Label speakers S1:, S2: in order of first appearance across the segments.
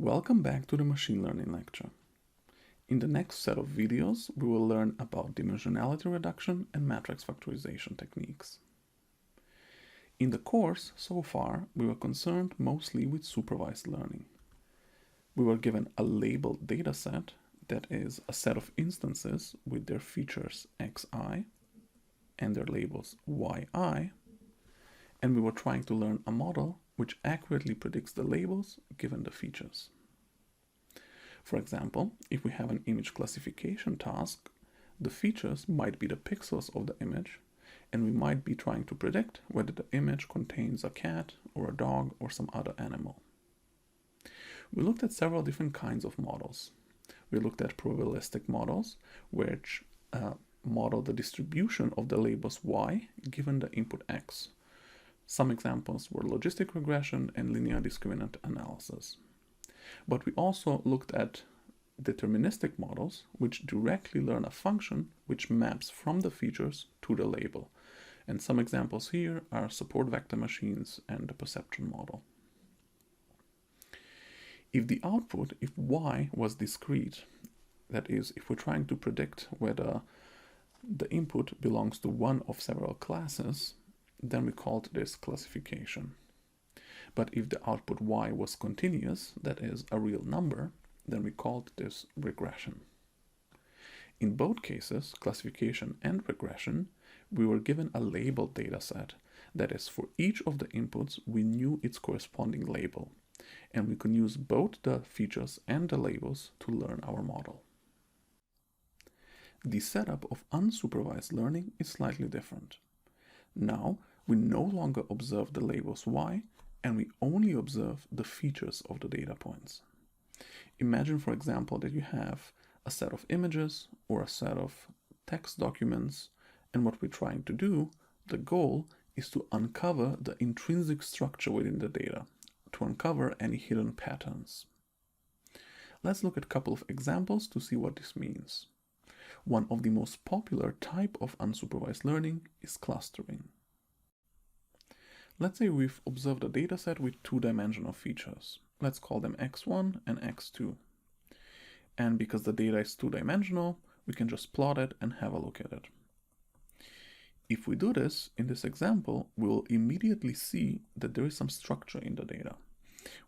S1: Welcome back to the machine learning lecture. In the next set of videos, we will learn about dimensionality reduction and matrix factorization techniques. In the course, so far, we were concerned mostly with supervised learning. We were given a labeled dataset, that is, a set of instances with their features xi and their labels yi, and we were trying to learn a model which accurately predicts the labels given the features. For example, if we have an image classification task, the features might be the pixels of the image, and we might be trying to predict whether the image contains a cat or a dog or some other animal. We looked at several different kinds of models. We looked at probabilistic models, which model the distribution of the labels y given the input x. Some examples were logistic regression and linear discriminant analysis. But we also looked at deterministic models, which directly learn a function which maps from the features to the label. And some examples here are support vector machines and the perceptron model. If the output, if y was discrete, that is, if we're trying to predict whether the input belongs to one of several classes, then we called this classification. But if the output y was continuous, that is, a real number, then we called this regression. In both cases, classification and regression, we were given a labeled dataset. That is, for each of the inputs, we knew its corresponding label, and we could use both the features and the labels to learn our model. The setup of unsupervised learning is slightly different. Now, we no longer observe the labels y, and we only observe the features of the data points. Imagine, for example, that you have a set of images or a set of text documents, and what we're trying to do, the goal, is to uncover the intrinsic structure within the data, to uncover any hidden patterns. Let's look at a couple of examples to see what this means. One of the most popular type of unsupervised learning is clustering. Let's say we've observed a dataset with two-dimensional features. Let's call them x1 and x2. And because the data is two-dimensional, we can just plot it and have a look at it. If we do this, in this example, we will immediately see that there is some structure in the data.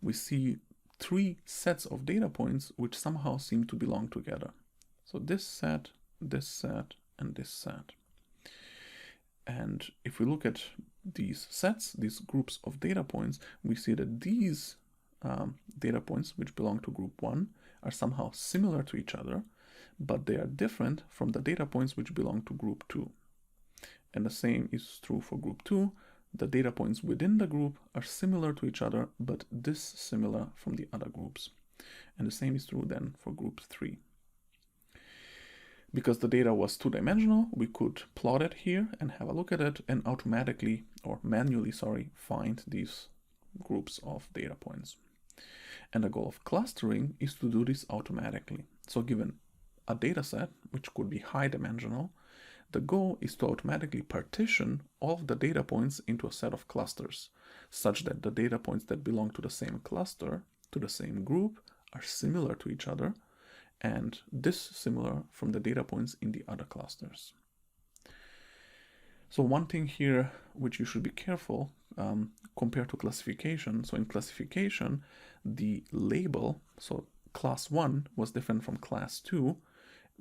S1: We see three sets of data points which somehow seem to belong together. So this set, and this set. And if we look at these sets, these groups of data points, we see that these data points, which belong to group 1, are somehow similar to each other, but they are different from the data points which belong to group 2. And the same is true for group 2. The data points within the group are similar to each other, but dissimilar from the other groups. And the same is true then for group 3. Because the data was two-dimensional, we could plot it here and have a look at it and automatically, or manually, find these groups of data points. And the goal of clustering is to do this automatically. So given a data set, which could be high-dimensional, the goal is to automatically partition all of the data points into a set of clusters, such that the data points that belong to the same cluster, to the same group, are similar to each other, and dissimilar from the data points in the other clusters. So one thing here which you should be careful compared to classification. So in classification, the label, so class 1 was different from class 2,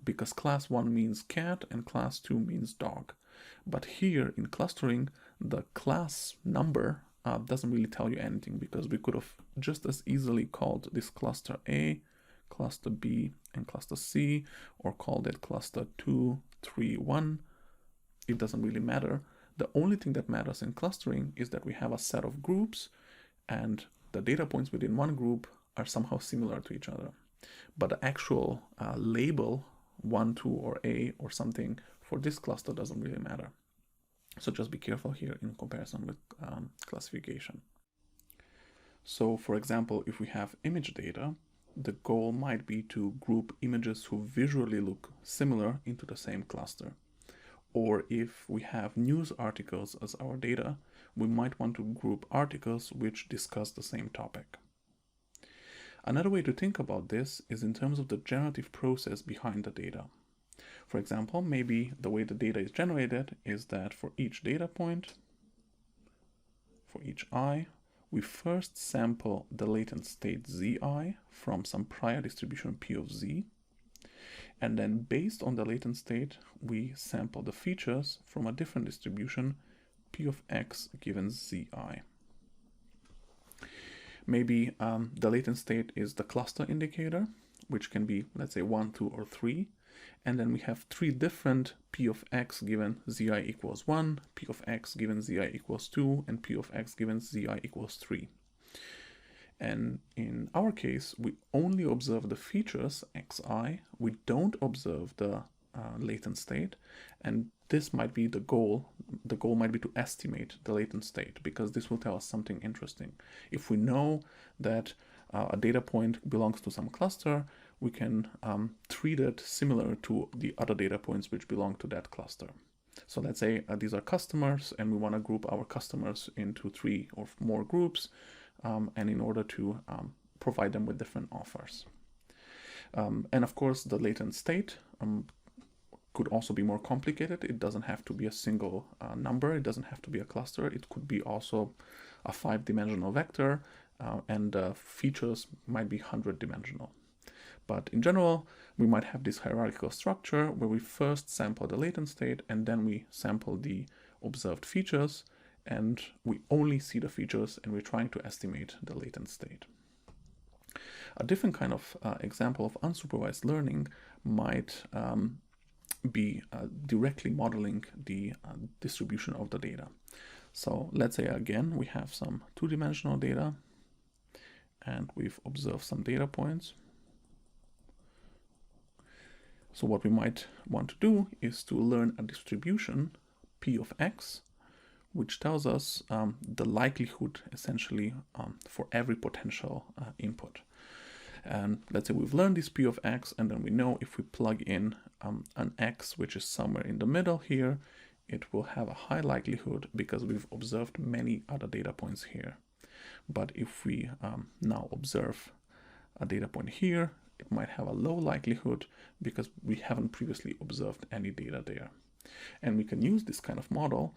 S1: because class 1 means cat and class 2 means dog. But here in clustering, the class number doesn't really tell you anything, because we could have just as easily called this cluster A, cluster B, and cluster C, or called it cluster 2, 3, 1. It doesn't really matter. The only thing that matters in clustering is that we have a set of groups, and the data points within one group are somehow similar to each other. But the actual label 1, 2, or A or something for this cluster doesn't really matter. So just be careful here in comparison with classification. So for example, if we have image data, the goal might be to group images who visually look similar into the same cluster. Or if we have news articles as our data, we might want to group articles which discuss the same topic. Another way to think about this is in terms of the generative process behind the data. For example, maybe the way the data is generated is that for each data point, for each I, we first sample the latent state zi from some prior distribution p of z, and then based on the latent state, we sample the features from a different distribution p of x given zi. Maybe the latent state is the cluster indicator, which can be, let's say, 1, 2, or 3. And then we have 3 different p of x given zi equals 1, p of x given zi equals 2, and p of x given zi equals 3. And in our case, we only observe the features xi. We don't observe the latent state. And this might be the goal. The goal might be to estimate the latent state, because this will tell us something interesting. If we know that a data point belongs to some cluster, we can treat it similar to the other data points which belong to that cluster. So let's say these are customers, and we want to group our customers into 3 or more groups, and in order to provide them with different offers. And of course, the latent state could also be more complicated. It doesn't have to be a single number. It doesn't have to be a cluster. It could be also a 5-dimensional vector, and features might be 100-dimensional. But in general, we might have this hierarchical structure where we first sample the latent state, and then we sample the observed features, and we only see the features, and we're trying to estimate the latent state. A different kind of example of unsupervised learning might be directly modeling the distribution of the data. So let's say again we have some 2-dimensional data, and we've observed some data points. So what we might want to do is to learn a distribution p of x, which tells us the likelihood essentially for every potential input. And let's say we've learned this p of x, and then we know if we plug in an x which is somewhere in the middle here, it will have a high likelihood because we've observed many other data points here. But if we now observe a data point here, it might have a low likelihood because we haven't previously observed any data there. And we can use this kind of model,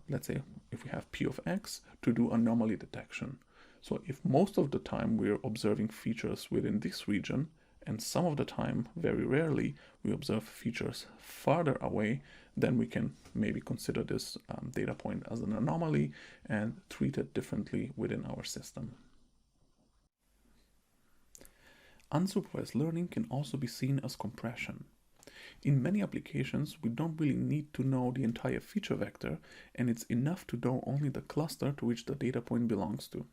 S1: let's say if we have p of x, to do anomaly detection. So if most of the time we're observing features within this region, and some of the time, very rarely, we observe features farther away, then we can maybe consider this data point as an anomaly and treat it differently within our system. Unsupervised learning can also be seen as compression. In many applications, we don't really need to know the entire feature vector, and it's enough to know only the cluster to which the data point belongs to.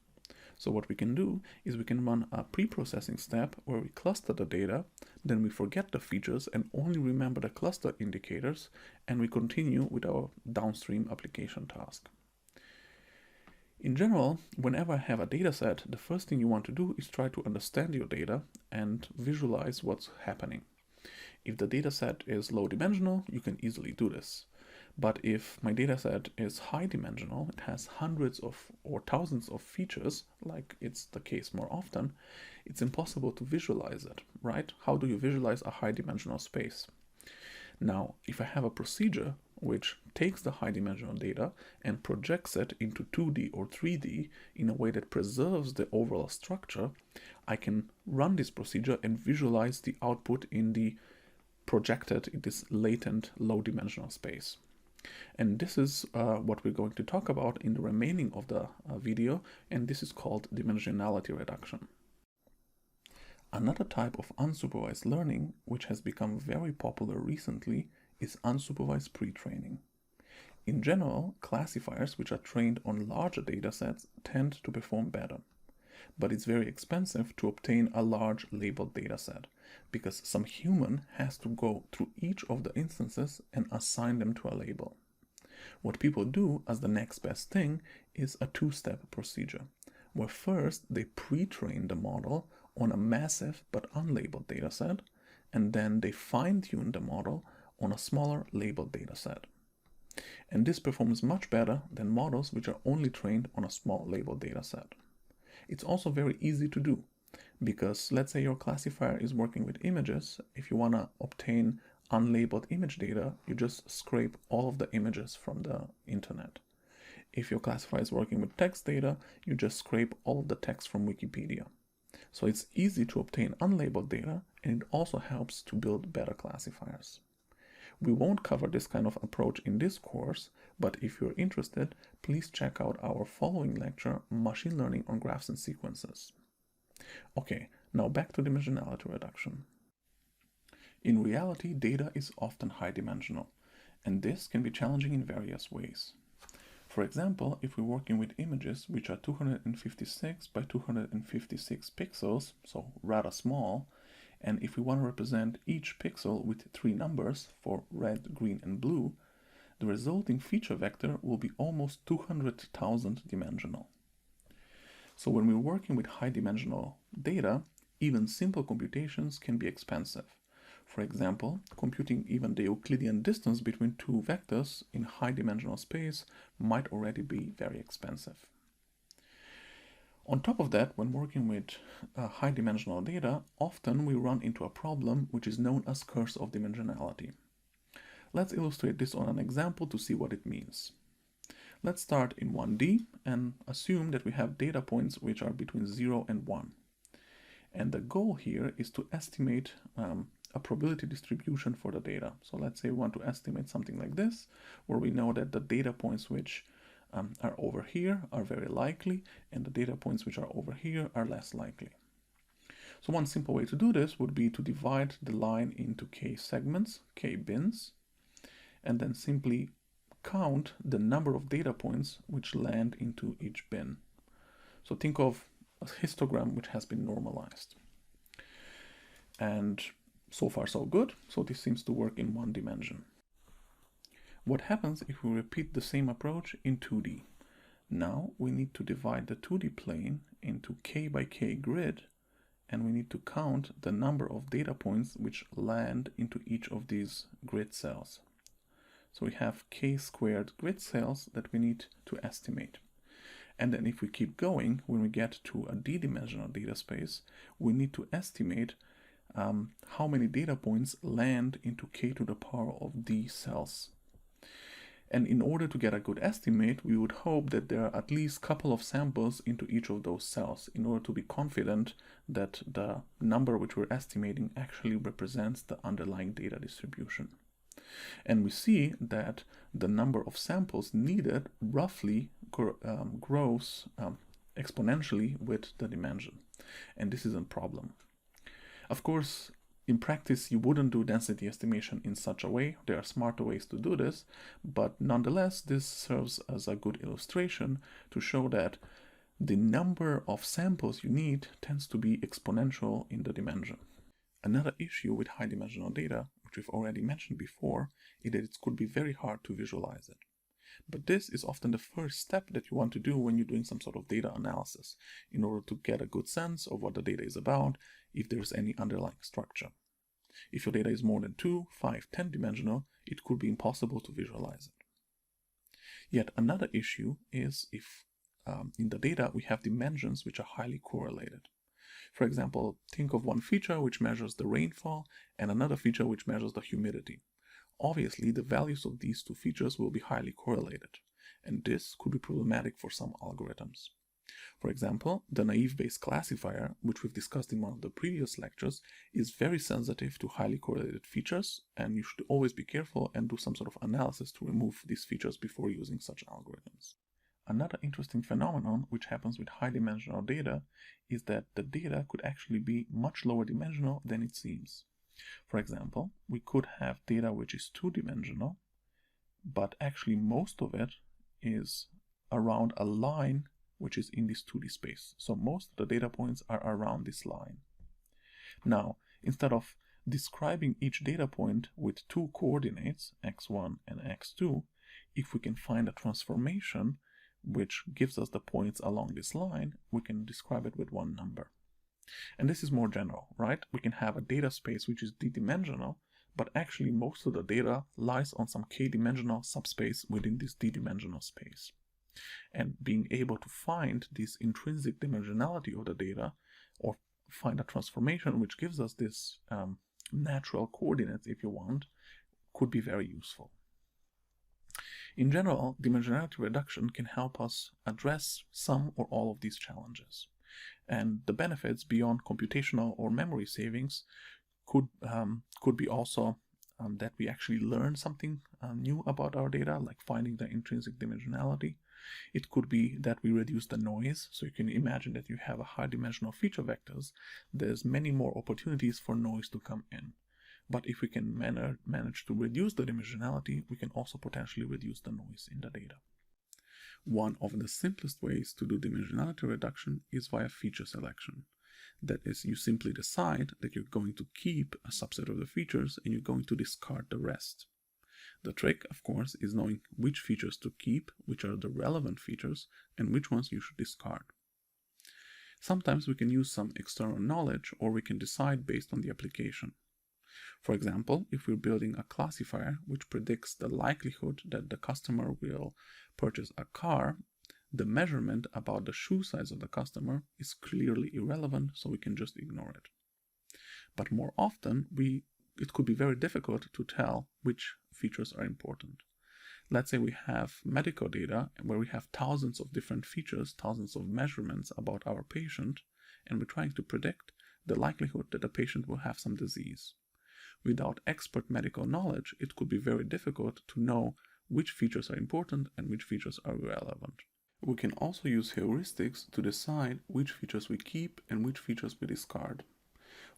S1: So what we can do is we can run a pre-processing step where we cluster the data, then we forget the features and only remember the cluster indicators, and we continue with our downstream application task. In general, whenever I have a data set, the first thing you want to do is try to understand your data and visualize what's happening. If the data set is low dimensional, you can easily do this. But if my data set is high dimensional, it has hundreds of or thousands of features, like it's the case more often, it's impossible to visualize it, right? How do you visualize a high dimensional space? Now, if I have a procedure which takes the high dimensional data and projects it into 2D or 3D in a way that preserves the overall structure, I can run this procedure and visualize the output in the projected, in this latent low dimensional space. And this is what we're going to talk about in the remaining of the video, and this is called dimensionality reduction. Another type of unsupervised learning, which has become very popular recently, is unsupervised pre-training. In general, classifiers which are trained on larger datasets tend to perform better. But it's very expensive to obtain a large labeled dataset, because some human has to go through each of the instances and assign them to a label. What people do as the next best thing is a two-step procedure, where first they pre-train the model on a massive but unlabeled dataset, and then they fine-tune the model on a smaller labeled dataset. And this performs much better than models which are only trained on a small labeled dataset. It's also very easy to do, Because let's say your classifier is working with images. If you want to obtain unlabeled image data, you just scrape all of the images from the internet. If your classifier is working with text data, you just scrape all of the text from Wikipedia. So it's easy to obtain unlabeled data, and it also helps to build better classifiers. We won't cover this kind of approach in this course, but if you're interested, please check out our following lecture, Machine Learning on Graphs and Sequences. Okay, now back to dimensionality reduction. In reality, data is often high-dimensional, and this can be challenging in various ways. For example, if we're working with images which are 256 by 256 pixels, so rather small, and if we want to represent each pixel with 3 numbers for red, green, and blue, the resulting feature vector will be almost 200,000 dimensional. So when we're working with high-dimensional data, even simple computations can be expensive. For example, computing even the Euclidean distance between two vectors in high-dimensional space might already be very expensive. On top of that, when working with high-dimensional data, often we run into a problem which is known as curse of dimensionality. Let's illustrate this on an example to see what it means. Let's start in 1D and assume that we have data points which are between 0 and 1. And the goal here is to estimate a probability distribution for the data. So let's say we want to estimate something like this, where we know that the data points which are over here are very likely, and the data points which are over here are less likely. So one simple way to do this would be to divide the line into k segments, k bins, and then simply count the number of data points which land into each bin. So think of a histogram which has been normalized. And so far so good, so this seems to work in one dimension. What happens if we repeat the same approach in 2D? Now we need to divide the 2D plane into k by k grid, and we need to count the number of data points which land into each of these grid cells. So we have k squared grid cells that we need to estimate. And then if we keep going, when we get to a d-dimensional data space, we need to estimate how many data points land into k to the power of d cells. And in order to get a good estimate, we would hope that there are at least a couple of samples into each of those cells in order to be confident that the number which we're estimating actually represents the underlying data distribution. And we see that the number of samples needed roughly grows exponentially with the dimension. And this is a problem. Of course, in practice, you wouldn't do density estimation in such a way. There are smarter ways to do this, but nonetheless, this serves as a good illustration to show that the number of samples you need tends to be exponential in the dimension. Another issue with high-dimensional data, which we've already mentioned before, is that it could be very hard to visualize it. But this is often the first step that you want to do when you're doing some sort of data analysis, in order to get a good sense of what the data is about, if there's any underlying structure. If your data is more than 2, 5, 10 dimensional, it could be impossible to visualize it. Yet another issue is if in the data we have dimensions which are highly correlated. For example, think of one feature which measures the rainfall and another feature which measures the humidity. Obviously, the values of these two features will be highly correlated, and this could be problematic for some algorithms. For example, the naive Bayes classifier, which we've discussed in one of the previous lectures, is very sensitive to highly correlated features, and you should always be careful and do some sort of analysis to remove these features before using such algorithms. Another interesting phenomenon which happens with high-dimensional data is that the data could actually be much lower dimensional than it seems. For example, we could have data which is 2-dimensional, but actually most of it is around a line which is in this 2D space. So most of the data points are around this line. Now, instead of describing each data point with two coordinates, x1 and x2, if we can find a transformation which gives us the points along this line, we can describe it with one number. And this is more general, right? We can have a data space which is d-dimensional, but actually most of the data lies on some k-dimensional subspace within this d-dimensional space. And being able to find this intrinsic dimensionality of the data, or find a transformation which gives us this natural coordinates, if you want, could be very useful. In general, dimensionality reduction can help us address some or all of these challenges. And the benefits beyond computational or memory savings could be also that we actually learn something new about our data, like finding the intrinsic dimensionality. It could be that we reduce the noise. So you can imagine that you have a high dimensional feature vectors. There's many more opportunities for noise to come in. But if we can manage to reduce the dimensionality, we can also potentially reduce the noise in the data. One of the simplest ways to do dimensionality reduction is via feature selection. That is, you simply decide that you're going to keep a subset of the features and you're going to discard the rest. The trick, of course, is knowing which features to keep, which are the relevant features, and which ones you should discard. Sometimes we can use some external knowledge, or we can decide based on the application. For example, if we're building a classifier which predicts the likelihood that the customer will purchase a car, the measurement about the shoe size of the customer is clearly irrelevant, so we can just ignore it. But more often, it could be very difficult to tell which features are important. Let's say we have medical data where we have thousands of different features, thousands of measurements about our patient, and we're trying to predict the likelihood that the patient will have some disease. Without expert medical knowledge, it could be very difficult to know which features are important and which features are irrelevant. We can also use heuristics to decide which features we keep and which features we discard.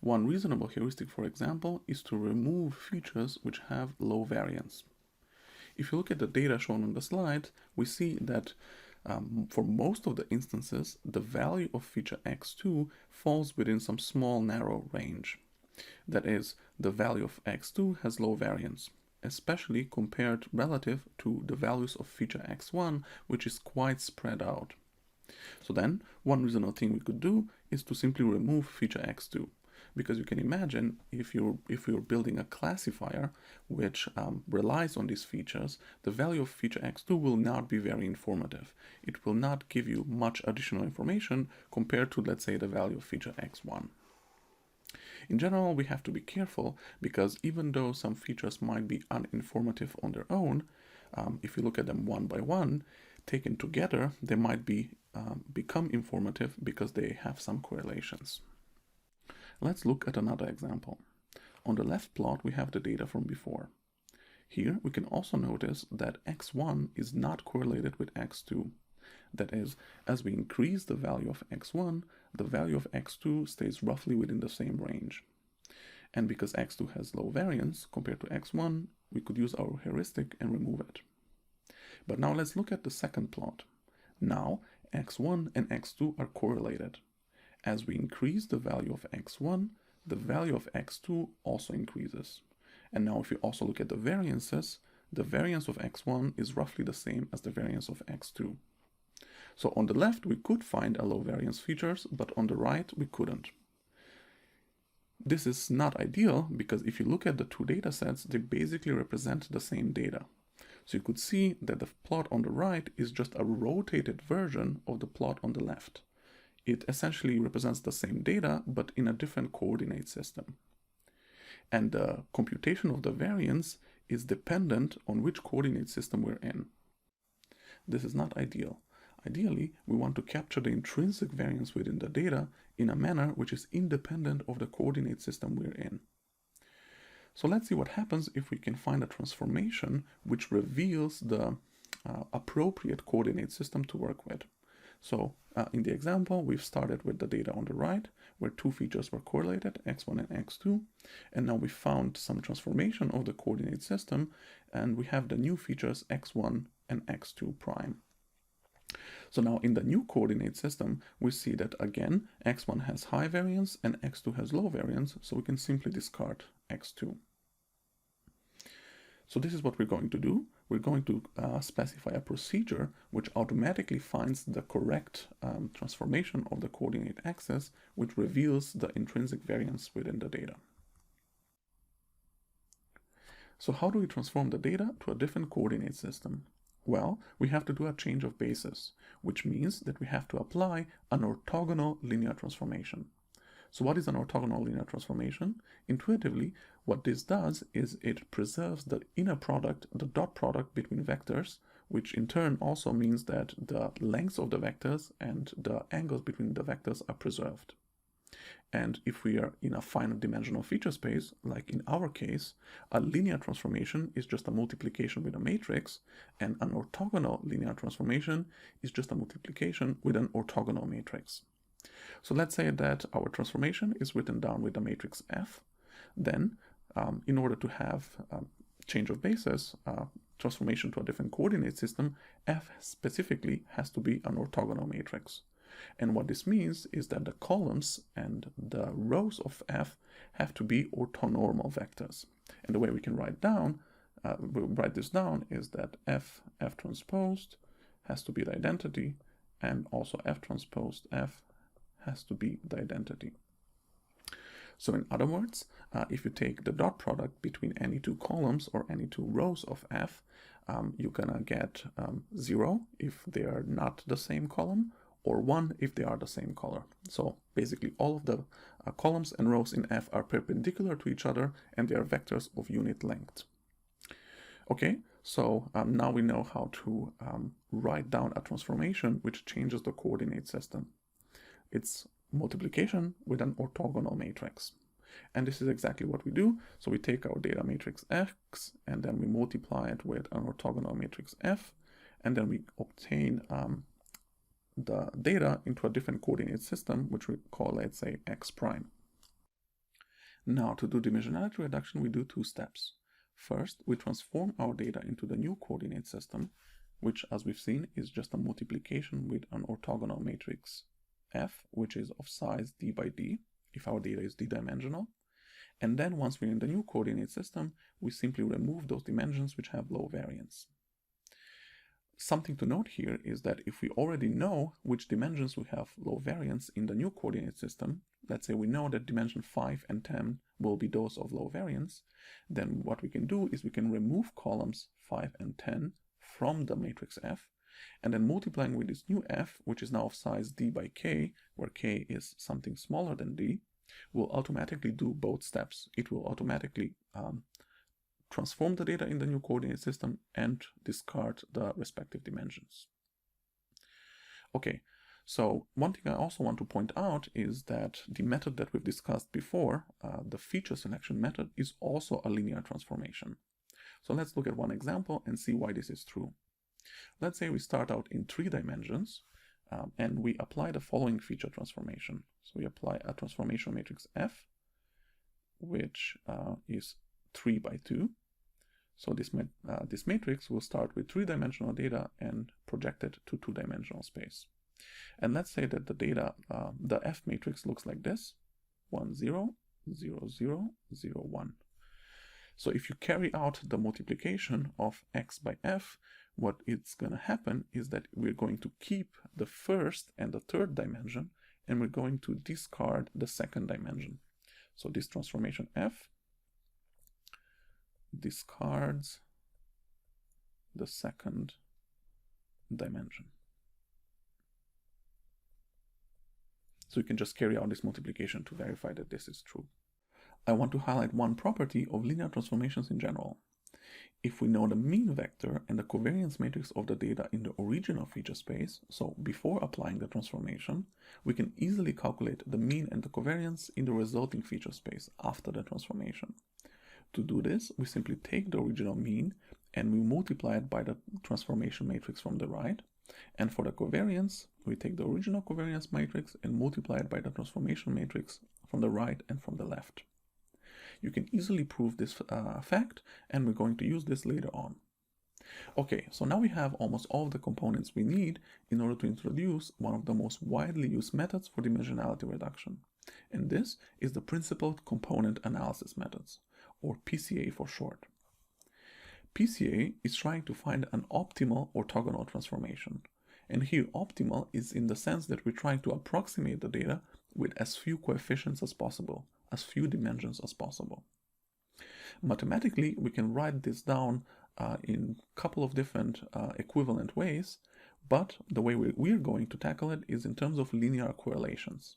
S1: One reasonable heuristic, for example, is to remove features which have low variance. If you look at the data shown on the slide, we see that for most of the instances, the value of feature x2 falls within some small narrow range. That is, the value of x2 has low variance, especially compared relative to the values of feature x1, which is quite spread out. So then, one reasonable thing we could do is to simply remove feature x2. Because you can imagine if you're building a classifier which relies on these features, the value of feature x2 will not be very informative. It will not give you much additional information compared to, let's say, the value of feature x1. In general, we have to be careful because even though some features might be uninformative on their own, if you look at them one by one, taken together, they might become informative because they have some correlations. Let's look at another example. On the left plot, we have the data from before. Here, we can also notice that x1 is not correlated with x2. That is, as we increase the value of x1, the value of x2 stays roughly within the same range. And because x2 has low variance compared to x1, we could use our heuristic and remove it. But now let's look at the second plot. Now, x1 and x2 are correlated. As we increase the value of x1, the value of x2 also increases. And now if we also look at the variances, the variance of x1 is roughly the same as the variance of x2. So on the left, we could find a low variance features, but on the right, we couldn't. This is not ideal because if you look at the two data sets, they basically represent the same data. So you could see that the plot on the right is just a rotated version of the plot on the left. It essentially represents the same data, but in a different coordinate system. And the computation of the variance is dependent on which coordinate system we're in. This is not ideal. Ideally, we want to capture the intrinsic variance within the data in a manner which is independent of the coordinate system we're in. So let's see what happens if we can find a transformation which reveals the appropriate coordinate system to work with. So in the example, we've started with the data on the right, where two features were correlated, x1 and x2, and now we found some transformation of the coordinate system, and we have the new features x1 and x2 prime. So now in the new coordinate system, we see that again, x1 has high variance and x2 has low variance, so we can simply discard x2. So this is what we're going to do. We're going to specify a procedure which automatically finds the correct transformation of the coordinate axis, which reveals the intrinsic variance within the data. So how do we transform the data to a different coordinate system? Well, we have to do a change of basis, which means that we have to apply an orthogonal linear transformation. So what is an orthogonal linear transformation? Intuitively, what this does is it preserves the inner product, the dot product between vectors, which in turn also means that the lengths of the vectors and the angles between the vectors are preserved. And if we are in a finite dimensional feature space, like in our case, a linear transformation is just a multiplication with a matrix, and an orthogonal linear transformation is just a multiplication with an orthogonal matrix. So let's say that our transformation is written down with the matrix F. Then, in order to have change of basis, transformation to a different coordinate system, F specifically has to be an orthogonal matrix. And what this means is that the columns and the rows of F have to be orthonormal vectors. And the way we can write this down is that F transposed has to be the identity, and also F transposed F has to be the identity. So in other words, if you take the dot product between any two columns or any two rows of F, you're gonna get 0 if they are not the same column, or 1 if they are the same color. So basically all of the columns and rows in F are perpendicular to each other, and they are vectors of unit length. Okay, so now we know how to write down a transformation which changes the coordinate system. It's multiplication with an orthogonal matrix. And this is exactly what we do. So we take our data matrix X, and then we multiply it with an orthogonal matrix F, and then we obtain the data into a different coordinate system, which we call, let's say, X prime. Now, to do dimensionality reduction, we do two steps. First, we transform our data into the new coordinate system, which, as we've seen, is just a multiplication with an orthogonal matrix F, which is of size d by d, if our data is d-dimensional. And then once we're in the new coordinate system, we simply remove those dimensions which have low variance. Something to note here is that if we already know which dimensions we have low variance in the new coordinate system, let's say we know that dimension 5 and 10 will be those of low variance, then what we can do is we can remove columns 5 and 10 from the matrix F, and then multiplying with this new F, which is now of size d by k, where k is something smaller than d, will automatically do both steps. It will automatically transform the data in the new coordinate system and discard the respective dimensions. Okay, so one thing I also want to point out is that the method that we've discussed before, the feature selection method, is also a linear transformation. So let's look at one example and see why this is true. Let's say we start out in 3 dimensions and we apply the following feature transformation. So we apply a transformation matrix F, which is 3 by 2. So this matrix will start with 3-dimensional data and project it to 2-dimensional space. And let's say that the data, the F matrix looks like this: 1, 0, 0, 0, 0, 1. So if you carry out the multiplication of X by F, what it's going to happen is that we're going to keep the first and the third dimension, and we're going to discard the second dimension. So this transformation F discards the second dimension. So you can just carry out this multiplication to verify that this is true. I want to highlight one property of linear transformations in general. If we know the mean vector and the covariance matrix of the data in the original feature space, so before applying the transformation, we can easily calculate the mean and the covariance in the resulting feature space after the transformation. To do this, we simply take the original mean and we multiply it by the transformation matrix from the right. And for the covariance, we take the original covariance matrix and multiply it by the transformation matrix from the right and from the left. You can easily prove this fact, and we're going to use this later on. Okay, so now we have almost all of the components we need in order to introduce one of the most widely used methods for dimensionality reduction. And this is the principal component analysis methods, or PCA for short. PCA is trying to find an optimal orthogonal transformation. And here optimal is in the sense that we're trying to approximate the data with as few coefficients as possible, as few dimensions as possible. Mathematically, we can write this down in a couple of different equivalent ways, but the way we're going to tackle it is in terms of linear correlations.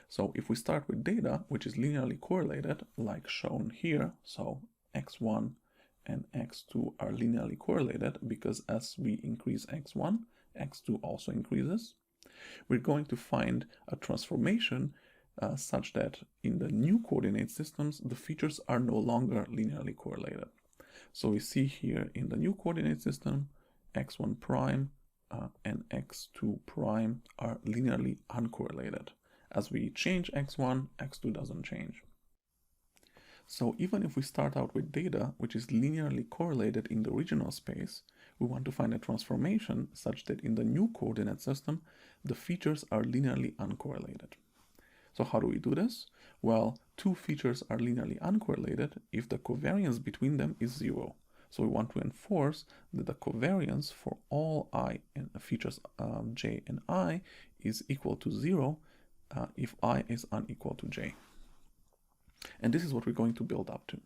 S1: So if we start with data, which is linearly correlated, like shown here, so x1 and x2 are linearly correlated because as we increase x1, x2 also increases. We're going to find a transformation such that in the new coordinate systems, the features are no longer linearly correlated. So we see here in the new coordinate system, x1 prime and x2 prime are linearly uncorrelated. As we change x1, x2 doesn't change. So even if we start out with data which is linearly correlated in the original space, we want to find a transformation such that in the new coordinate system, the features are linearly uncorrelated. So how do we do this? Well, two features are linearly uncorrelated if the covariance between them is 0. So we want to enforce that the covariance for all I and features j and I is equal to 0 if I is unequal to j. And this is what we're going to build up to.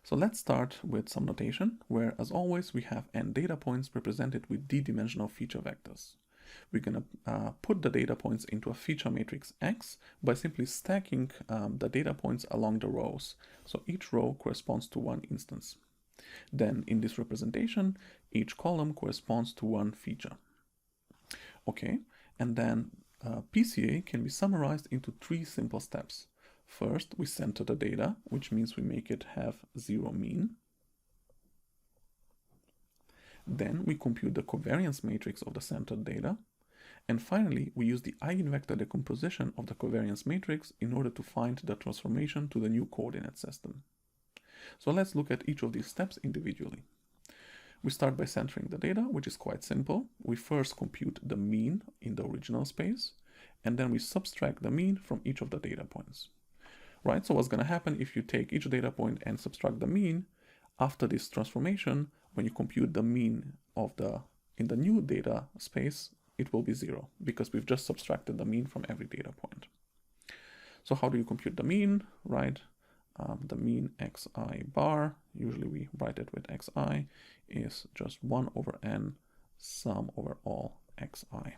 S1: So let's start with some notation where, as always, we have n data points represented with d-dimensional feature vectors. We're going to put the data points into a feature matrix X by simply stacking the data points along the rows. So each row corresponds to one instance. Then in this representation, each column corresponds to one feature. Okay, and then PCA can be summarized into 3 simple steps. First, we center the data, which means we make it have 0 mean. Then we compute the covariance matrix of the centered data. And finally, we use the eigenvector decomposition of the covariance matrix in order to find the transformation to the new coordinate system. So let's look at each of these steps individually. We start by centering the data, which is quite simple. We first compute the mean in the original space, and then we subtract the mean from each of the data points. Right, so what's going to happen if you take each data point and subtract the mean? After this transformation, when you compute the mean of in the new data space, it will be 0 because we've just subtracted the mean from every data point. So how do you compute the mean, right? The mean xi bar, usually we write it with xi, is just 1 over n sum over all xi.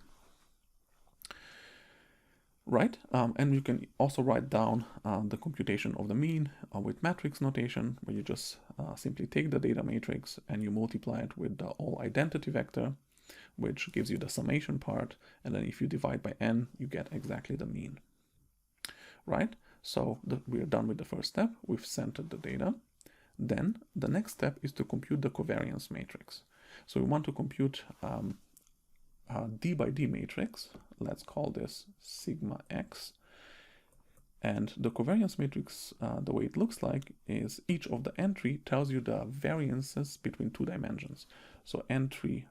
S1: Right, and you can also write down the computation of the mean with matrix notation, where you just simply take the data matrix and you multiply it with the all identity vector, which gives you the summation part, and then if you divide by n, you get exactly the mean. Right, so we're done with the first step. We've centered the data. Then the next step is to compute the covariance matrix. So we want to compute d by d matrix. Let's call this sigma x. And the covariance matrix, the way it looks like is each of the entry tells you the variances between 2 dimensions. So entry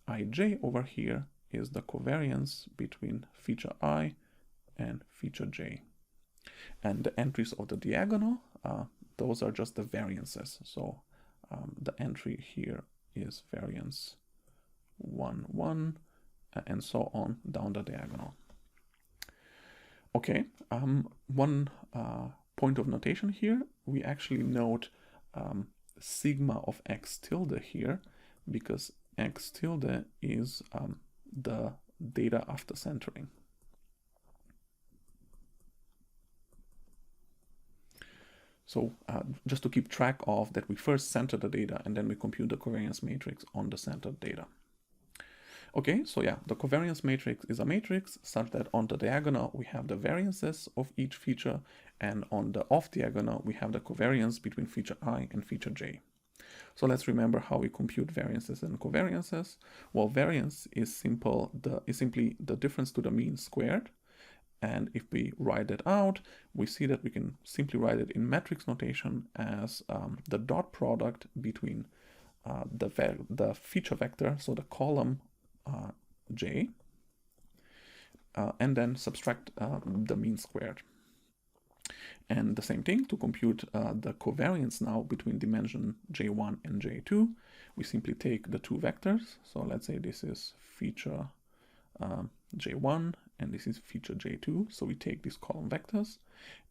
S1: ij over here is the covariance between feature I and feature j. And the entries of the diagonal, those are just the variances. So the entry here is variance 1, 1, and so on down the diagonal. Okay, one point of notation here, we actually note sigma of x tilde here because x tilde is the data after centering. So just to keep track of that, we first center the data and then we compute the covariance matrix on the centered data. Okay, so yeah, the covariance matrix is a matrix such that on the diagonal we have the variances of each feature, and on the off diagonal we have the covariance between feature I and feature j. So let's remember how we compute variances and covariances. Well, variance is simply the difference to the mean squared. And if we write it out, we see that we can simply write it in matrix notation as the dot product between the feature vector, so the column j, and then subtract the mean squared. And the same thing to compute the covariance now between dimension j1 and j2. We simply take the 2 vectors. So let's say this is feature j1 and this is feature j2. So we take these column vectors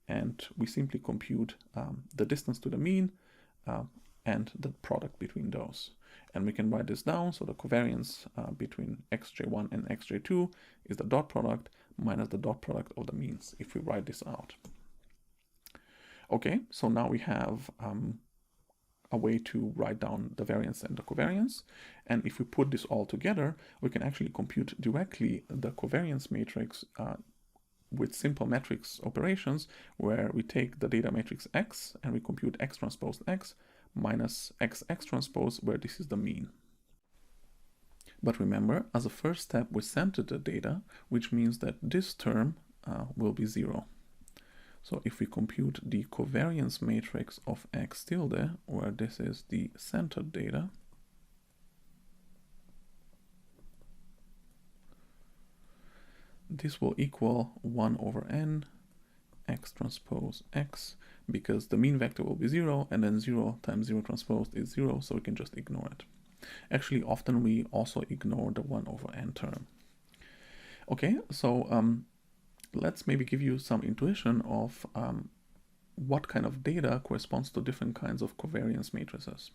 S1: and we simply compute the distance to the mean and the product between those. And we can write this down. So the covariance between xj1 and xj2 is the dot product minus the dot product of the means, if we write this out. Okay, so now we have a way to write down the variance and the covariance. And if we put this all together, we can actually compute directly the covariance matrix with simple matrix operations, where we take the data matrix X and we compute X transpose X minus X transpose, where this is the mean. But remember, as a first step, we centered the data, which means that this term will be 0. So if we compute the covariance matrix of X tilde, where this is the centered data, this will equal 1 over n X transpose X, because the mean vector will be 0, and then 0 times 0 transposed is 0, so we can just ignore it. Actually, often we also ignore the 1 over n term. Okay, so let's maybe give you some intuition of what kind of data corresponds to different kinds of covariance matrices.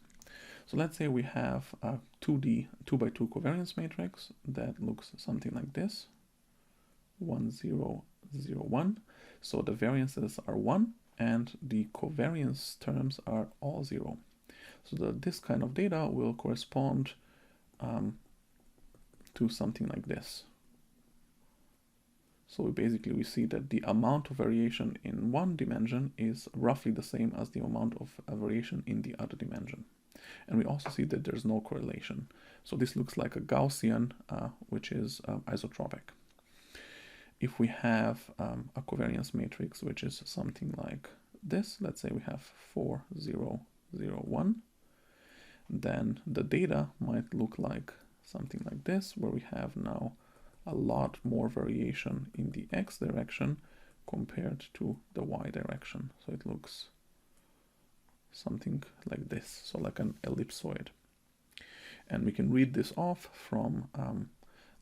S1: So let's say we have a 2D 2x2 covariance matrix that looks something like this, 1, 0, 0, 1. So the variances are 1 and the covariance terms are all 0. So this kind of data will correspond to something like this. So we see that the amount of variation in one dimension is roughly the same as the amount of variation in the other dimension. And we also see that there's no correlation. So this looks like a Gaussian, which is isotropic. If we have a covariance matrix, which is something like this, let's say we have 4, 0, 0, 1, then the data might look like something like this, where we have now a lot more variation in the X direction compared to the Y direction. So it looks something like this, so like an ellipsoid. And we can read this off from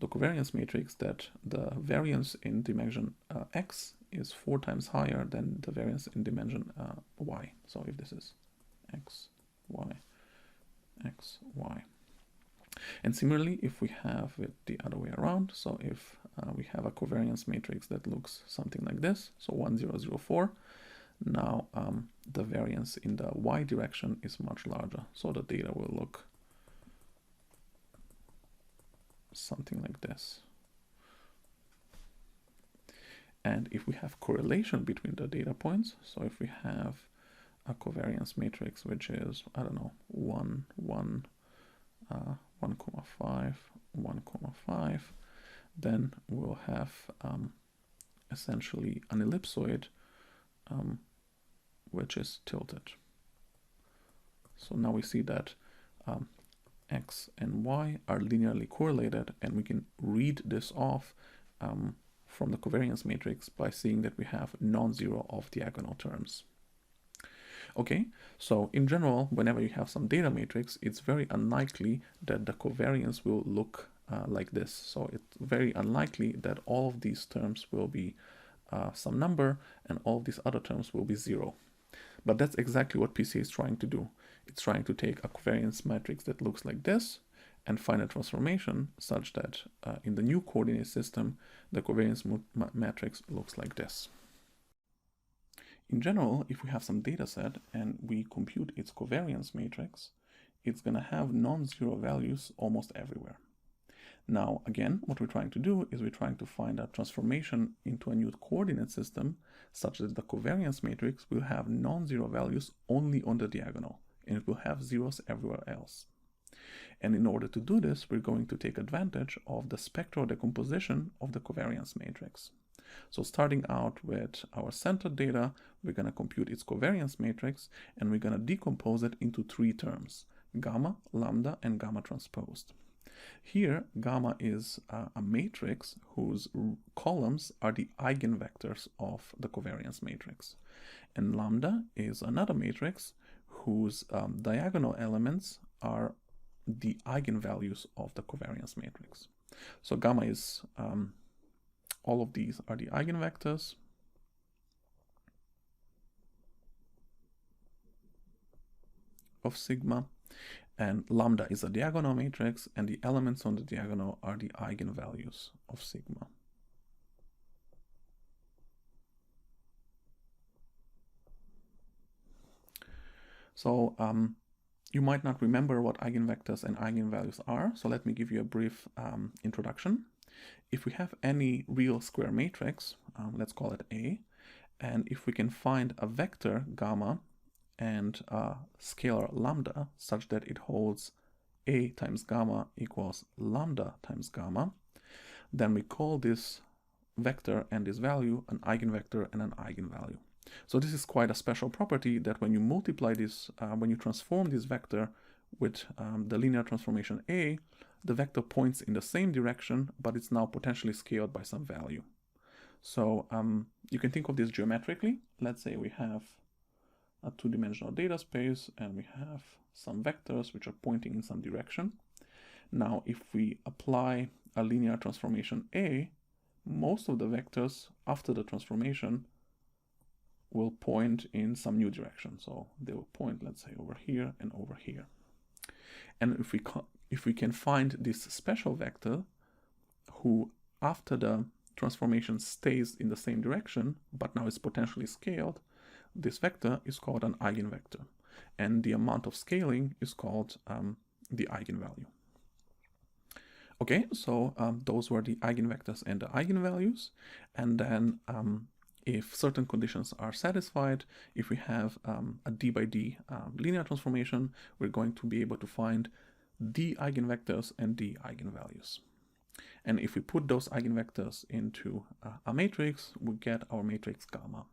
S1: the covariance matrix, that the variance in dimension X is 4 times higher than the variance in dimension Y. So if this is X, Y, X, Y. And similarly, if we have it the other way around, so if we have a covariance matrix that looks something like this, so 1, 0, 0, 4, now the variance in the Y direction is much larger, so the data will look something like this. And if we have correlation between the data points, so if we have a covariance matrix which is, I don't know, 1, 1, 1,5, 1,5, then we'll have essentially an ellipsoid which is tilted. So now we see that X and Y are linearly correlated, and we can read this off from the covariance matrix by seeing that we have non-zero off-diagonal terms. Okay, so in general, whenever you have some data matrix, it's very unlikely that the covariance will look like this. So it's very unlikely that all of these terms will be some number and all of these other terms will be 0. But that's exactly what PCA is trying to do. It's trying to take a covariance matrix that looks like this and find a transformation such that in the new coordinate system, the covariance matrix looks like this. In general, if we have some data set and we compute its covariance matrix, it's going to have non-zero values almost everywhere. Now, again, what we're trying to do is we're trying to find a transformation into a new coordinate system such that the covariance matrix will have non-zero values only on the diagonal, and it will have zeros everywhere else. And in order to do this, we're going to take advantage of the spectral decomposition of the covariance matrix. So starting out with our centered data, we're going to compute its covariance matrix, and we're going to decompose it into 3 terms: gamma, lambda, and gamma transposed. Here, gamma is a matrix whose columns are the eigenvectors of the covariance matrix. And lambda is another matrix whose diagonal elements are the eigenvalues of the covariance matrix. So gamma is, all of these are the eigenvectors. Of sigma, and lambda is a diagonal matrix, and the elements on the diagonal are the eigenvalues of sigma. So you might not remember what eigenvectors and eigenvalues are, so let me give you a brief introduction. If we have any real square matrix, let's call it A, and if we can find a vector gamma and a scalar lambda such that it holds A times gamma equals lambda times gamma, then we call this vector and this value an eigenvector and an eigenvalue. So this is quite a special property that when you multiply this, when you transform this vector with the linear transformation A, the vector points in the same direction, but it's now potentially scaled by some value. So you can think of this geometrically. Let's say we have a two-dimensional data space and we have some vectors which are pointing in some direction. Now, if we apply a linear transformation A, most of the vectors after the transformation will point in some new direction. So they will point, let's say, over here and over here. And if we can find this special vector who after the transformation stays in the same direction, but now is potentially scaled, this vector is called an eigenvector. And the amount of scaling is called the eigenvalue. Okay, so those were the eigenvectors and the eigenvalues. And then if certain conditions are satisfied, if we have a d by d linear transformation, we're going to be able to find the eigenvectors and the eigenvalues. And if we put those eigenvectors into a matrix, we get our matrix gamma.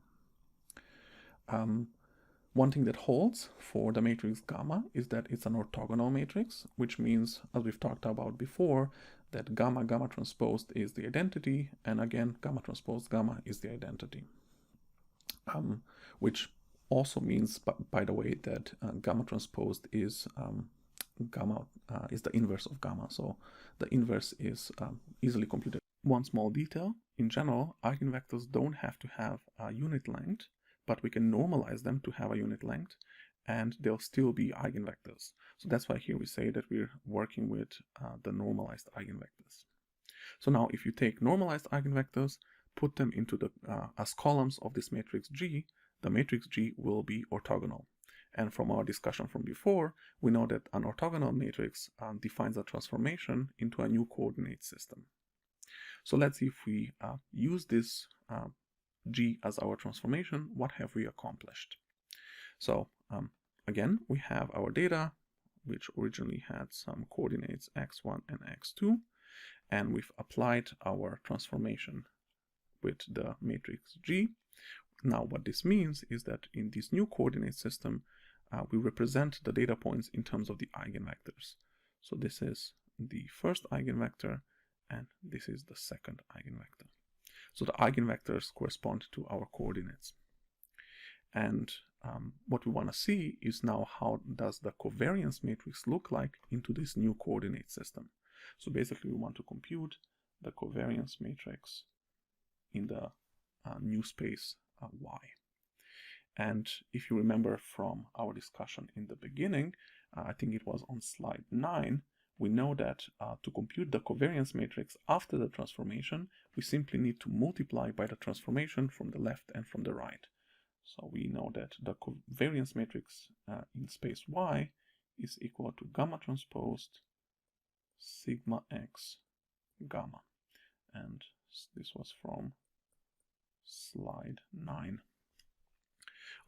S1: One thing that holds for the matrix gamma is that it's an orthogonal matrix, which means, as we've talked about before, that gamma transposed is the identity, and again, gamma transpose gamma is the identity. Which also means, by the way, that gamma transposed is is the inverse of gamma, so the inverse is easily computed. One small detail: in general, eigenvectors don't have to have a unit length, but we can normalize them to have a unit length, and they'll still be eigenvectors. So that's why here we say that we're working with the normalized eigenvectors. So now if you take normalized eigenvectors, put them into the as columns of this matrix G, the matrix G will be orthogonal. And from our discussion from before, we know that an orthogonal matrix defines a transformation into a new coordinate system. So let's see if we use this G as our transformation, what have we accomplished? So again, we have our data, which originally had some coordinates x1 and x2, and we've applied our transformation with the matrix G. Now what this means is that in this new coordinate system, we represent the data points in terms of the eigenvectors. So this is the first eigenvector, and this is the second eigenvector. So the eigenvectors correspond to our coordinates. And what we want to see is now how does the covariance matrix look like into this new coordinate system. So basically we want to compute the covariance matrix in the new space Y. And if you remember from our discussion in the beginning, I think it was on slide 9, we know that to compute the covariance matrix after the transformation, we simply need to multiply by the transformation from the left and from the right. So we know that the covariance matrix in space Y is equal to gamma transposed sigma x gamma. And this was from slide 9.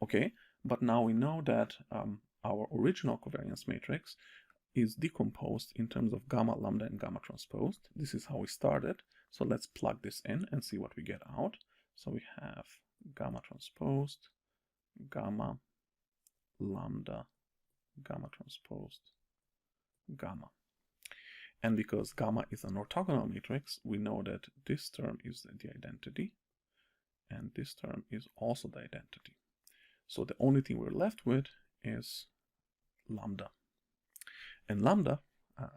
S1: Okay, but now we know that our original covariance matrix is decomposed in terms of gamma, lambda, and gamma transposed. This is how we started. So let's plug this in and see what we get out. So we have gamma transposed, gamma, lambda, gamma transposed, gamma. And because gamma is an orthogonal matrix, we know that this term is the identity, and this term is also the identity. So the only thing we're left with is lambda. And lambda,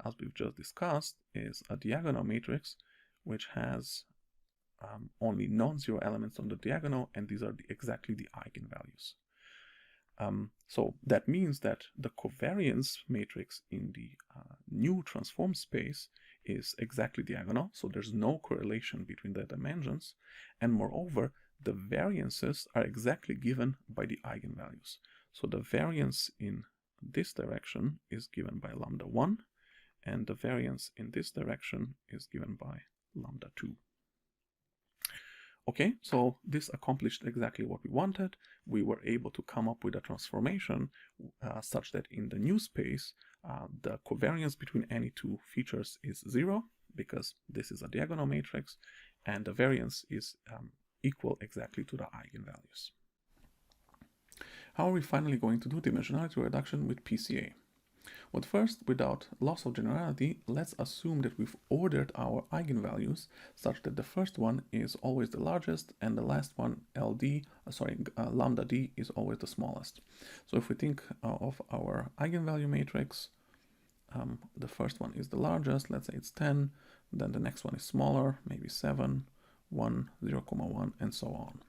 S1: as we've just discussed, is a diagonal matrix which has only non-zero elements on the diagonal, and these are exactly the eigenvalues. So that means that the covariance matrix in the new transform space is exactly diagonal, so there's no correlation between the dimensions, and moreover, the variances are exactly given by the eigenvalues. So the variance in this direction is given by lambda 1, and the variance in this direction is given by lambda 2. Okay, so this accomplished exactly what we wanted. We were able to come up with a transformation such that in the new space, the covariance between any two features is 0, because this is a diagonal matrix, and the variance is equal exactly to the eigenvalues. How are we finally going to do dimensionality reduction with PCA? Well, first, without loss of generality, let's assume that we've ordered our eigenvalues such that the first one is always the largest and the last one, lambda d, is always the smallest. So if we think of our eigenvalue matrix, the first one is the largest, let's say it's 10, then the next one is smaller, maybe 7, 1, 0,1, and so on.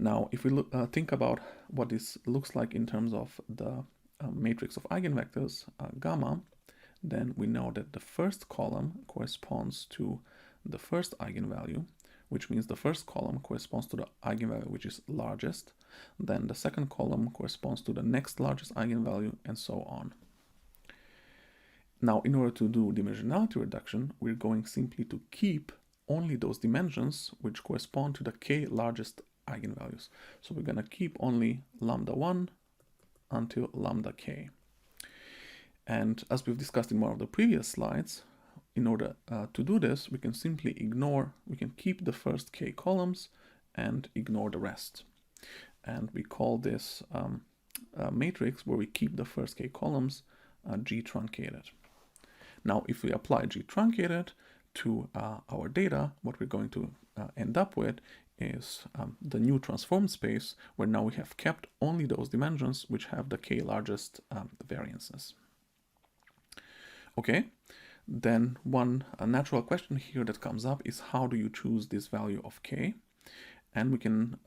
S1: Now, if we think about what this looks like in terms of the matrix of eigenvectors, gamma, then we know that the first column corresponds to the first eigenvalue, which means the first column corresponds to the eigenvalue which is largest, then the second column corresponds to the next largest eigenvalue, and so on. Now, in order to do dimensionality reduction, we're going simply to keep only those dimensions which correspond to the k largest eigenvalues. So we're going to keep only lambda 1 until lambda k. And as we've discussed in one of the previous slides, in order to do this, we can simply keep the first k columns and ignore the rest. And we call this matrix where we keep the first k columns G truncated. Now, if we apply G truncated to our data, what we're going to end up with is the new transformed space, where now we have kept only those dimensions which have the k largest variances. Okay, then a natural question here that comes up is, how do you choose this value of k? And we can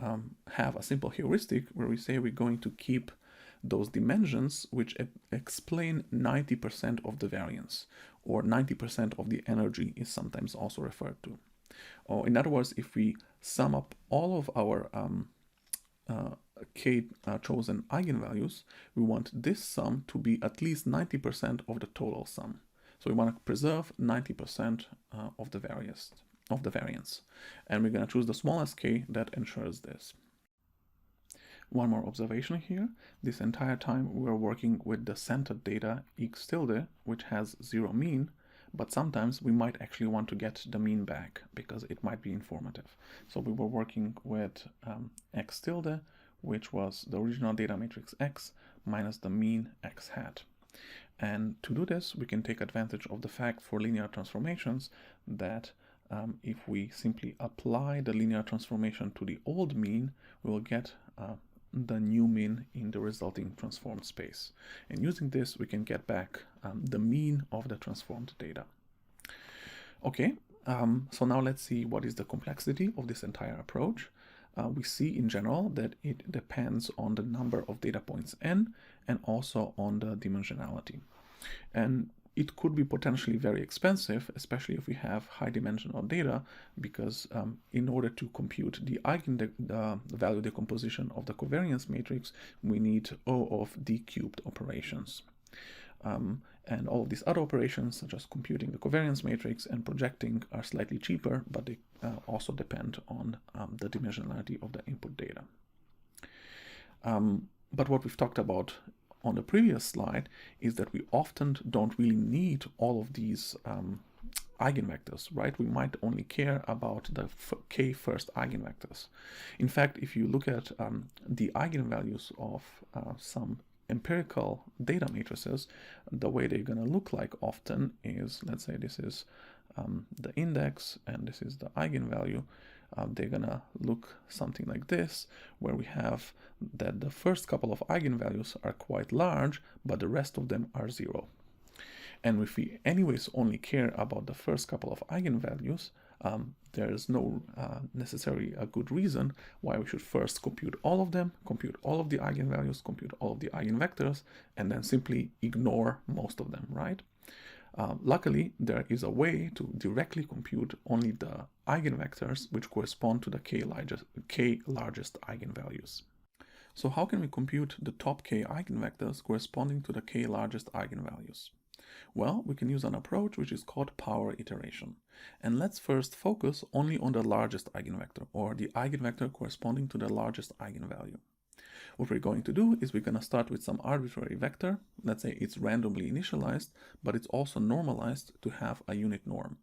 S1: have a simple heuristic where we say we're going to keep those dimensions which explain 90% of the variance, or 90% of the energy is sometimes also referred to. Or in other words, if we sum up all of our k chosen eigenvalues, we want this sum to be at least 90% of the total sum. So we want to preserve 90% of the variance. And we're going to choose the smallest k that ensures this. One more observation here. This entire time we're working with the centered data x tilde, which has 0 mean, but sometimes we might actually want to get the mean back because it might be informative. So we were working with x tilde, which was the original data matrix x minus the mean x hat. And to do this, we can take advantage of the fact for linear transformations that if we simply apply the linear transformation to the old mean, we will get the new mean in the resulting transformed space. And using this, we can get back the mean of the transformed data. Okay, so now let's see what is the complexity of this entire approach. We see in general that it depends on the number of data points n and also on the dimensionality. And it could be potentially very expensive, especially if we have high dimensional data, because in order to compute the eigenvalue decomposition of the covariance matrix, we need O of d cubed operations. And all of these other operations, such as computing the covariance matrix and projecting, are slightly cheaper, but they also depend on the dimensionality of the input data. But what we've talked about on the previous slide is that we often don't really need all of these eigenvectors, right? We might only care about the k first eigenvectors. In fact, if you look at the eigenvalues of some empirical data matrices, the way they're going to look like often is, let's say this is the index and this is the eigenvalue. They're going to look something like this, where we have that the first couple of eigenvalues are quite large, but the rest of them are 0. And if we anyways only care about the first couple of eigenvalues, there's no necessarily a good reason why we should first compute all of them, compute all of the eigenvalues, compute all of the eigenvectors, and then simply ignore most of them, right? Luckily, there is a way to directly compute only the eigenvectors which correspond to the k largest eigenvalues. So how can we compute the top k eigenvectors corresponding to the k largest eigenvalues? Well, we can use an approach which is called power iteration. And let's first focus only on the largest eigenvector, or the eigenvector corresponding to the largest eigenvalue. What we're going to do is we're going to start with some arbitrary vector. Let's say it's randomly initialized, but it's also normalized to have a unit norm.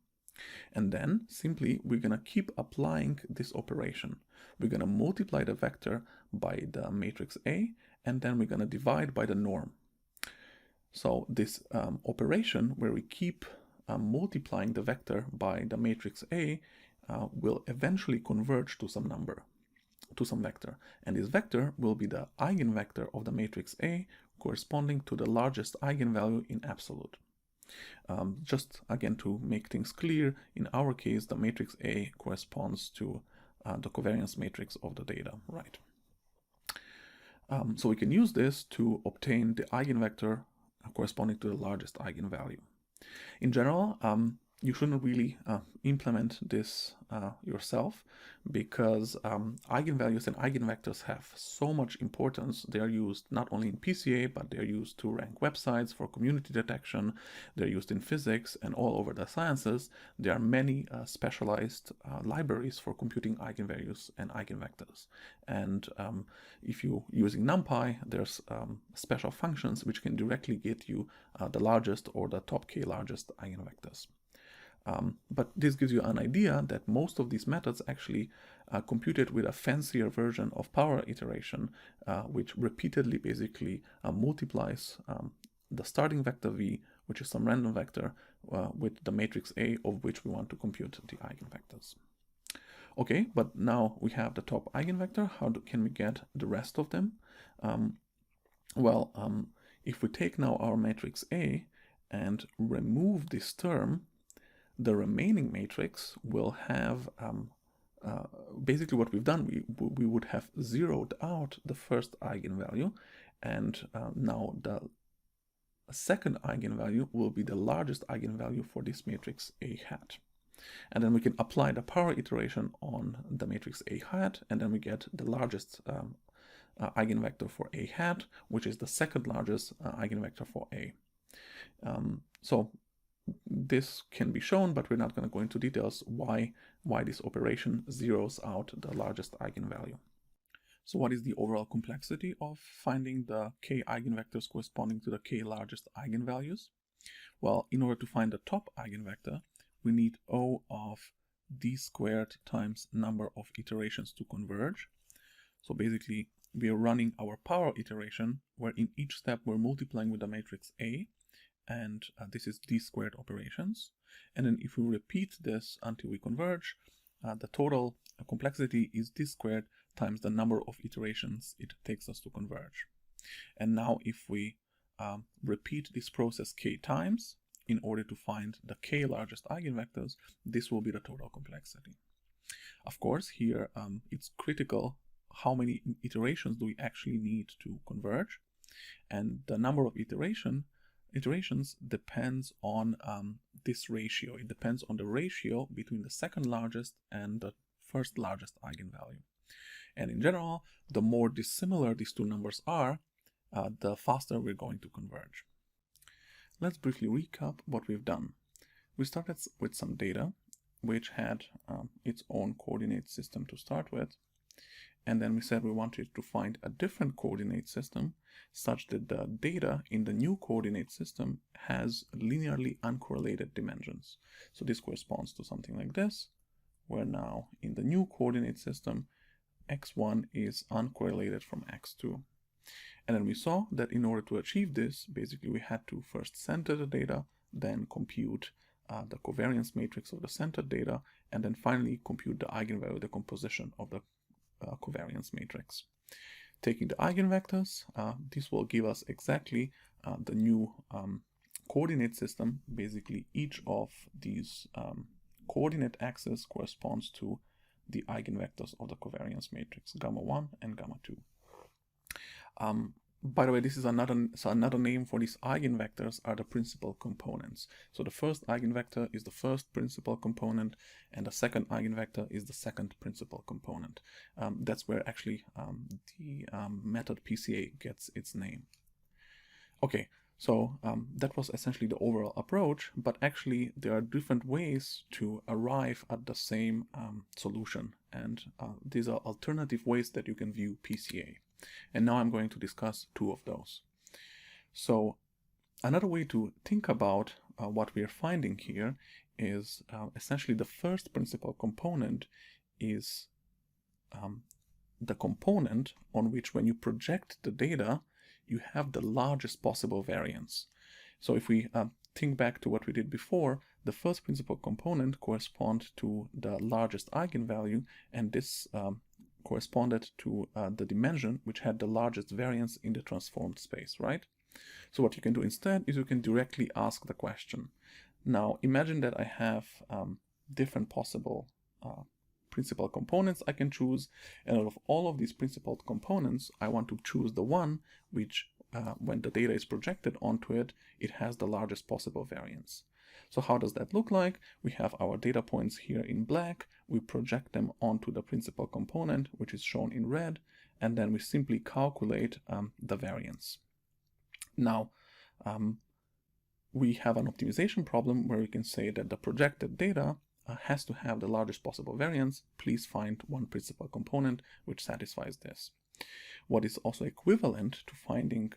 S1: And then simply we're going to keep applying this operation. We're going to multiply the vector by the matrix A, and then we're going to divide by the norm. So this operation where we keep multiplying the vector by the matrix A will eventually converge to some number, to some vector. And this vector will be the eigenvector of the matrix A corresponding to the largest eigenvalue in absolute. Just again to make things clear, in our case the matrix A corresponds to the covariance matrix of the data, right? So we can use this to obtain the eigenvector corresponding to the largest eigenvalue. In general, you shouldn't really implement this yourself, because eigenvalues and eigenvectors have so much importance. They are used not only in PCA, but they are used to rank websites for community detection. They're used in physics and all over the sciences. There are many specialized libraries for computing eigenvalues and eigenvectors. And if you're using NumPy, there's special functions which can directly get you the largest or the top k largest eigenvectors. But this gives you an idea that most of these methods actually computed with a fancier version of power iteration, which repeatedly basically multiplies the starting vector v, which is some random vector, with the matrix A of which we want to compute the eigenvectors. Okay, but now we have the top eigenvector. How can we get the rest of them? If we take now our matrix A and remove this term, the remaining matrix will have basically what we've done. We would have zeroed out the first eigenvalue, and now the second eigenvalue will be the largest eigenvalue for this matrix A hat. And then we can apply the power iteration on the matrix A hat, and then we get the largest eigenvector for A hat, which is the second largest eigenvector for A. So this can be shown, but we're not going to go into details why this operation zeroes out the largest eigenvalue. So what is the overall complexity of finding the k eigenvectors corresponding to the k largest eigenvalues? Well, in order to find the top eigenvector, we need O of d squared times number of iterations to converge. So basically, we are running our power iteration, where in each step we're multiplying with the matrix A, and this is d squared operations. And then if we repeat this until we converge, the total complexity is d squared times the number of iterations it takes us to converge. And now if we repeat this process k times in order to find the k largest eigenvectors, this will be the total complexity. Of course, here it's critical how many iterations do we actually need to converge, and the number of iterations depends on this ratio. It depends on the ratio between the second largest and the first largest eigenvalue. And in general, the more dissimilar these two numbers are, the faster we're going to converge. Let's briefly recap what we've done. We started with some data which had its own coordinate system to start with. And then we said we wanted to find a different coordinate system such that the data in the new coordinate system has linearly uncorrelated dimensions. So this corresponds to something like this, where now in the new coordinate system, x1 is uncorrelated from x2. And then we saw that in order to achieve this, basically we had to first center the data, then compute the covariance matrix of the centered data, and then finally compute the eigenvalue decomposition of the covariance matrix. Taking the eigenvectors, this will give us exactly the new coordinate system. Basically, each of these coordinate axes corresponds to the eigenvectors of the covariance matrix, gamma 1 and gamma 2. By the way, this is another name for these eigenvectors are the principal components. So the first eigenvector is the first principal component, and the second eigenvector is the second principal component. That's where actually the method Pca gets its name. Okay, so that was essentially the overall approach, but actually there are different ways to arrive at the same solution, and these are alternative ways that you can view Pca. And now I'm going to discuss two of those. So another way to think about what we are finding here is essentially the first principal component is the component on which, when you project the data, you have the largest possible variance. So if we think back to what we did before, the first principal component corresponds to the largest eigenvalue, and this corresponded to the dimension which had the largest variance in the transformed space, right? So what you can do instead is you can directly ask the question. Now imagine that I have different possible principal components I can choose, and out of all of these principal components I want to choose the one which when the data is projected onto it, it has the largest possible variance. So how does that look like? We have our data points here in black, we project them onto the principal component, which is shown in red, and then we simply calculate the variance. Now, we have an optimization problem where we can say that the projected data has to have the largest possible variance. Please find one principal component which satisfies this. What is also equivalent to finding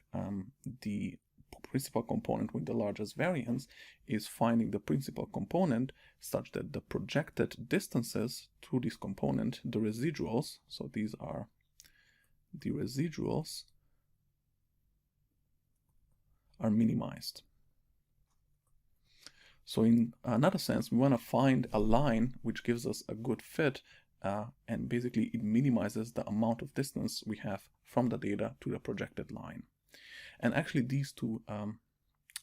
S1: the principal component with the largest variance is finding the principal component such that the projected distances to this component, the residuals, so these are the residuals, are minimized. So in another sense, we want to find a line which gives us a good fit, and basically it minimizes the amount of distance we have from the data to the projected line. And actually these two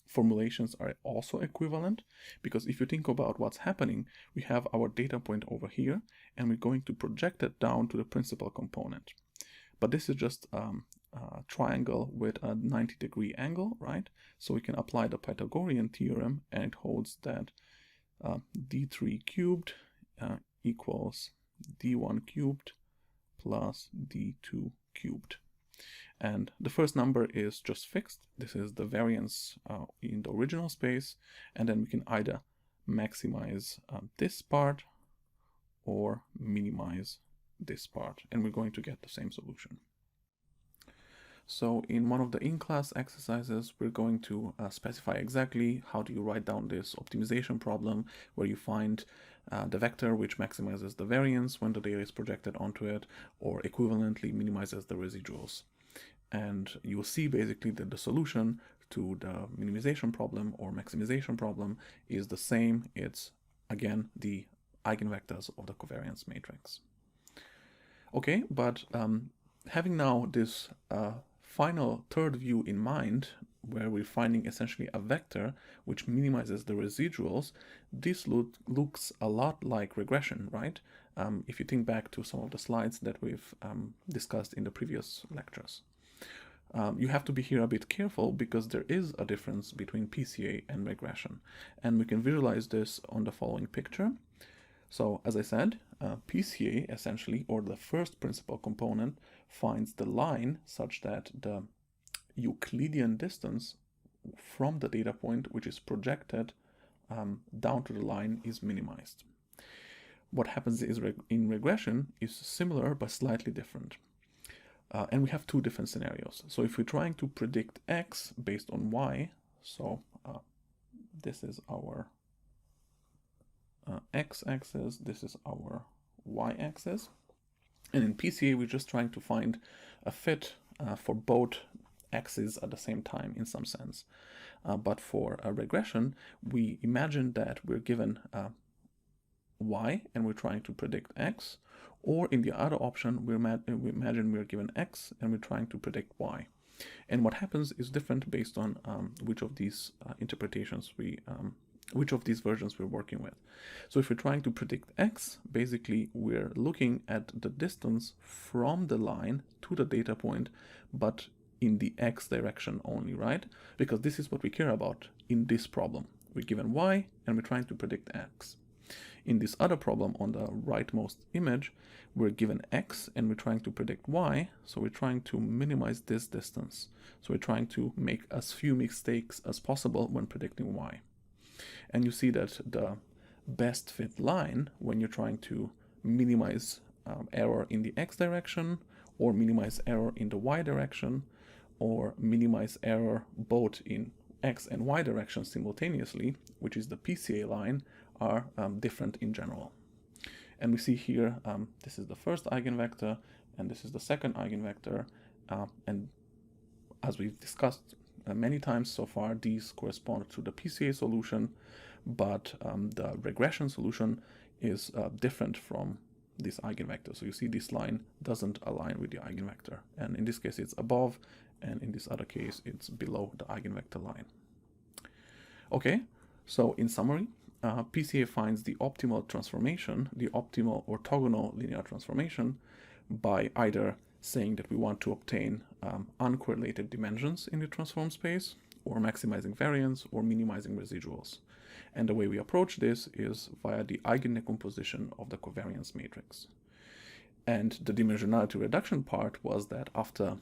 S1: formulations are also equivalent, because if you think about what's happening, we have our data point over here and we're going to project it down to the principal component. But this is just a triangle with a 90-degree angle, right? So we can apply the Pythagorean theorem, and it holds that d3 cubed equals d1 cubed plus d2 cubed. And the first number is just fixed. This is the variance in the original space, and then we can either maximize this part or minimize this part, and we're going to get the same solution. So in one of the in-class exercises, we're going to specify exactly how do you write down this optimization problem where you find the vector which maximizes the variance when the data is projected onto it, or equivalently minimizes the residuals. And you'll see basically that the solution to the minimization problem or maximization problem is the same. It's again the eigenvectors of the covariance matrix. Okay, but having now this final third view in mind, where we're finding essentially a vector which minimizes the residuals, this looks a lot like regression, right? If you think back to some of the slides that we've discussed in the previous lectures. You have to be here a bit careful because there is a difference between Pca and regression, and we can visualize this on the following picture. So as I said, Pca essentially, or the first principal component, finds the line such that the Euclidean distance from the data point which is projected down to the line is minimized. What happens is in regression is similar but slightly different. And we have two different scenarios. So if we're trying to predict x based on y, so this is our x-axis, this is our y-axis, and in Pca we're just trying to find a fit for both axes at the same time in some sense. But for a regression, we imagine that we're given y and we're trying to predict x, or in the other option we imagine we're given x and we're trying to predict y. And what happens is different based on which of these interpretations which of these versions we're working with. So if we're trying to predict x, basically we're looking at the distance from the line to the data point, but in the x direction only, right? Because this is what we care about in this problem. We're given y and we're trying to predict x. In this other problem on the rightmost image, we're given x and we're trying to predict y, so we're trying to minimize this distance. So we're trying to make as few mistakes as possible when predicting y. And you see that the best fit line when you're trying to minimize error in the x direction, or minimize error in the y direction, or minimize error both in x and y direction simultaneously, which is the PCA line, are different in general. And we see here, this is the first eigenvector, and this is the second eigenvector, and as we've discussed many times so far, these correspond to the PCA solution, but the regression solution is different from this eigenvector. So you see this line doesn't align with the eigenvector, and in this case it's above, and in this other case it's below the eigenvector line. Okay, so in summary, PCA finds the optimal transformation, the optimal orthogonal linear transformation, by either saying that we want to obtain uncorrelated dimensions in the transform space, or maximizing variance, or minimizing residuals. And the way we approach this is via the eigendecomposition of the covariance matrix. And the dimensionality reduction part was that after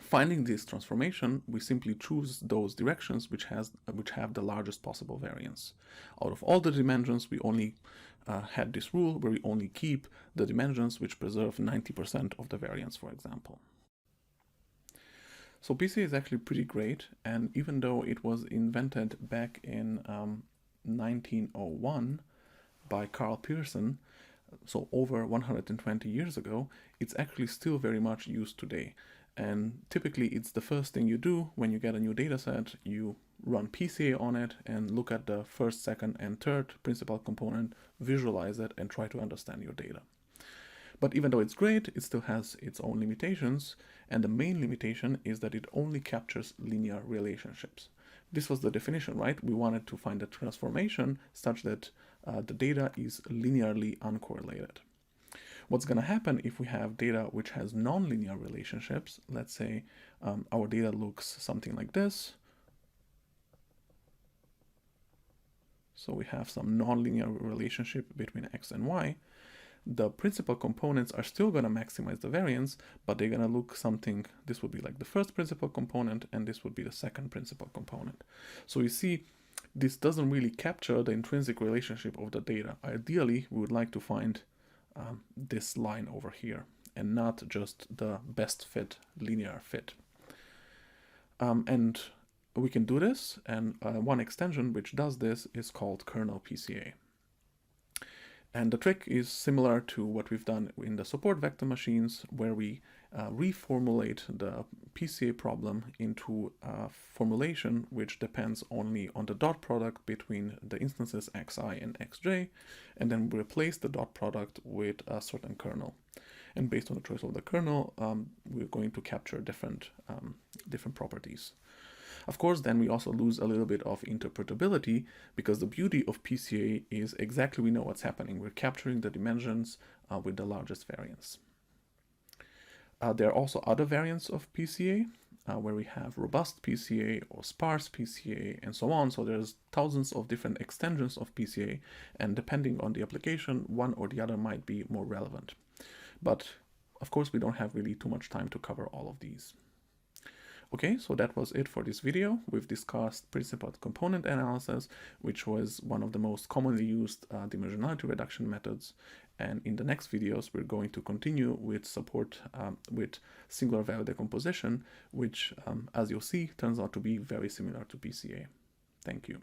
S1: finding this transformation, we simply choose those directions which have the largest possible variance. Out of all the dimensions, we only had this rule where we only keep the dimensions which preserve 90% of the variance, for example. So PCA is actually pretty great, and even though it was invented back in 1901 by Carl Pearson, so over 120 years ago, it's actually still very much used today. And typically it's the first thing you do when you get a new data set. You run PCA on it and look at the first, second, and third principal component, visualize it, and try to understand your data. But even though it's great, it still has its own limitations, and the main limitation is that it only captures linear relationships. This was the definition, right? We wanted to find a transformation such that the data is linearly uncorrelated. What's going to happen if we have data which has nonlinear relationships? Let's say our data looks something like this. So we have some nonlinear relationship between x and y. The principal components are still going to maximize the variance, but they're going to look something, this would be like the first principal component, and this would be the second principal component. So you see, this doesn't really capture the intrinsic relationship of the data. Ideally, we would like to find this line over here, and not just the best fit linear fit. And we can do this, and one extension which does this is called Kernel Pca. And the trick is similar to what we've done in the support vector machines, where we reformulate the PCA problem into a formulation which depends only on the dot product between the instances xi and xj, and then we replace the dot product with a certain kernel. And based on the choice of the kernel, we're going to capture different properties. Of course, then we also lose a little bit of interpretability, because the beauty of PCA is exactly we know what's happening. We're capturing the dimensions with the largest variance. There are also other variants of PCA, where we have robust PCA or sparse PCA and so on. So there's thousands of different extensions of PCA, and depending on the application, one or the other might be more relevant. But of course, we don't have really too much time to cover all of these. Okay, so that was it for this video. We've discussed principal component analysis, which was one of the most commonly used dimensionality reduction methods. And in the next videos, we're going to continue with support with singular value decomposition, which, as you'll see, turns out to be very similar to PCA. Thank you.